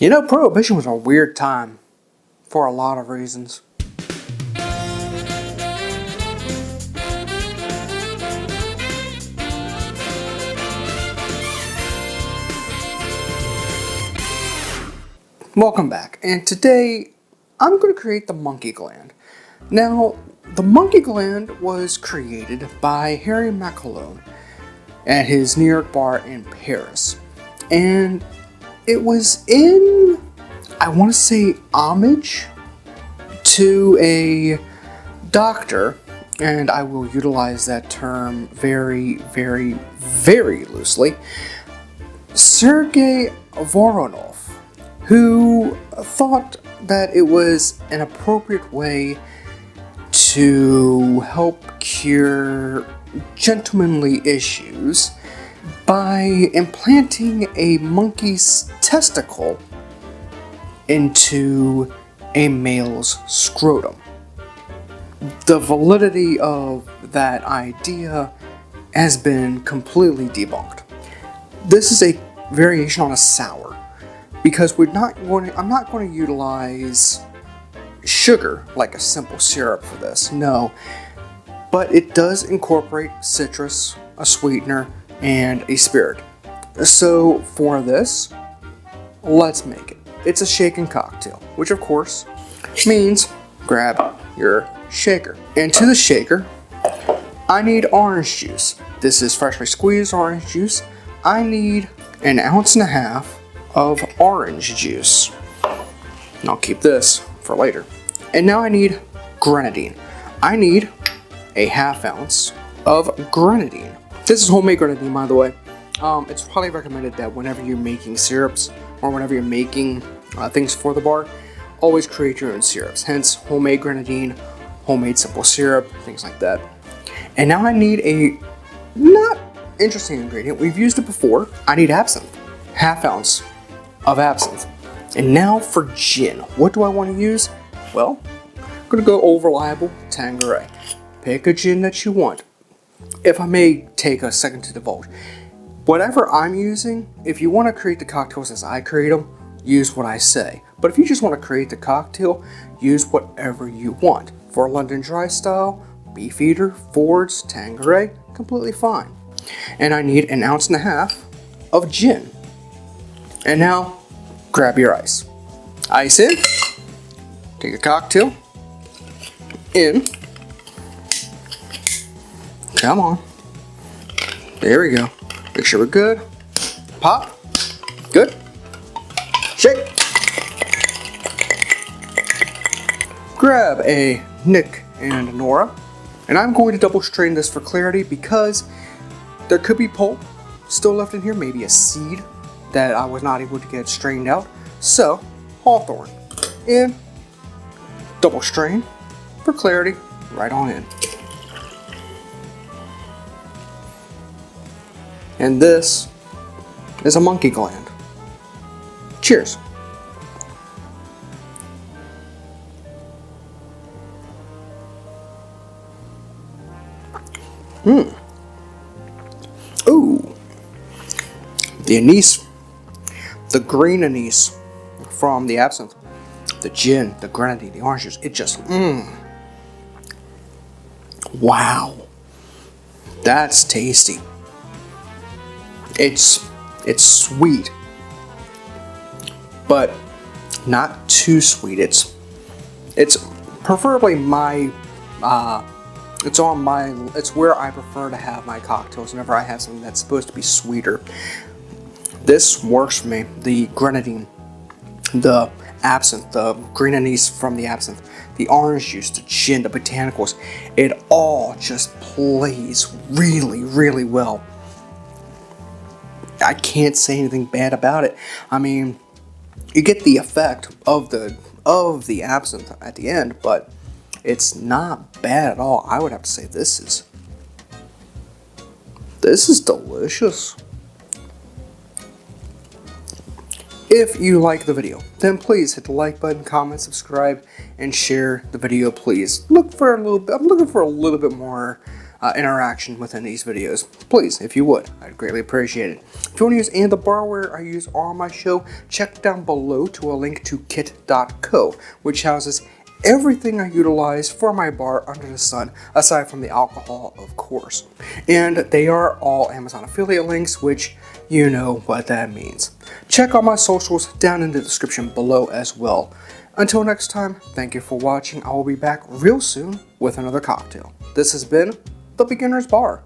You know, Prohibition was a weird time for a lot of reasons. Welcome back, and today I'm going to create the Monkey Gland. Now, the Monkey Gland was created by Harry MacElhone at his New York bar in Paris. And it was in, I want to say, homage to a doctor, and I will utilize that term very, very, very loosely, Serge Varonoff, who thought that it was an appropriate way to help cure gentlemanly issues by implanting a monkey's testicle into a male's scrotum. The validity of that idea has been completely debunked. This is a variation on a sour, because I'm not going to utilize sugar like a simple syrup for this, no. But it does incorporate citrus, a sweetener, and a spirit. So for this, let's make it. It's a shaken cocktail, which of course means grab your shaker. And to the shaker, I need orange juice. This is freshly squeezed orange juice. I need 1.5 ounces of orange juice. And I'll keep this for later. And now I need grenadine. I need 1/2 ounce of grenadine. This is homemade grenadine, by the way. It's highly recommended that whenever you're making syrups or whenever you're making things for the bar, always create your own syrups. Hence, homemade grenadine, homemade simple syrup, things like that. And now I need a not interesting ingredient. We've used it before. I need absinthe. 1/2 ounce of absinthe. And now for gin. What do I want to use? Well, I'm going to go old reliable Tanqueray. Pick a gin that you want. If I may take a second to divulge, whatever I'm using, if you want to create the cocktails as I create them, use what I say. But if you just want to create the cocktail, use whatever you want. For London Dry style, Beefeater, Ford's, Tanqueray, completely fine. And I need 1.5 ounces of gin. And now, grab your ice. Ice in. Take a cocktail. In. Come on. There we go. Make sure we're good. Pop. Good. Shake. Grab a Nick and Nora. And I'm going to double strain this for clarity because there could be pulp still left in here. Maybe a seed that I was not able to get strained out. So, Hawthorne. In. Double strain for clarity. Right on in. And this is a Monkey Gland. Cheers. Ooh. The anise, the green anise from the absinthe, the gin, the grenadine, the orange juice, it just, wow. That's tasty. It's sweet, but not too sweet. It's preferably it's where I prefer to have my cocktails whenever I have something that's supposed to be sweeter. This works for me. The grenadine, the absinthe, the green anise from the absinthe, the orange juice, the gin, the botanicals, it all just plays really, really well. I can't say anything bad about it. I mean, you get the effect of the absinthe at the end, but it's not bad at all. I would have to say this is delicious. If you like the video, then please hit the like button, comment, subscribe, and share the video, please. I'm looking for a little bit more interaction within these videos. Please, if you would, I'd greatly appreciate it. If you want to use any of the barware I use on my show, check down below to a link to kit.co, which houses everything I utilize for my bar under the sun, aside from the alcohol, of course. And they are all Amazon affiliate links, which you know what that means. Check out my socials down in the description below as well. Until next time, thank you for watching. I will be back real soon with another cocktail. This has been The Beginner's Bar.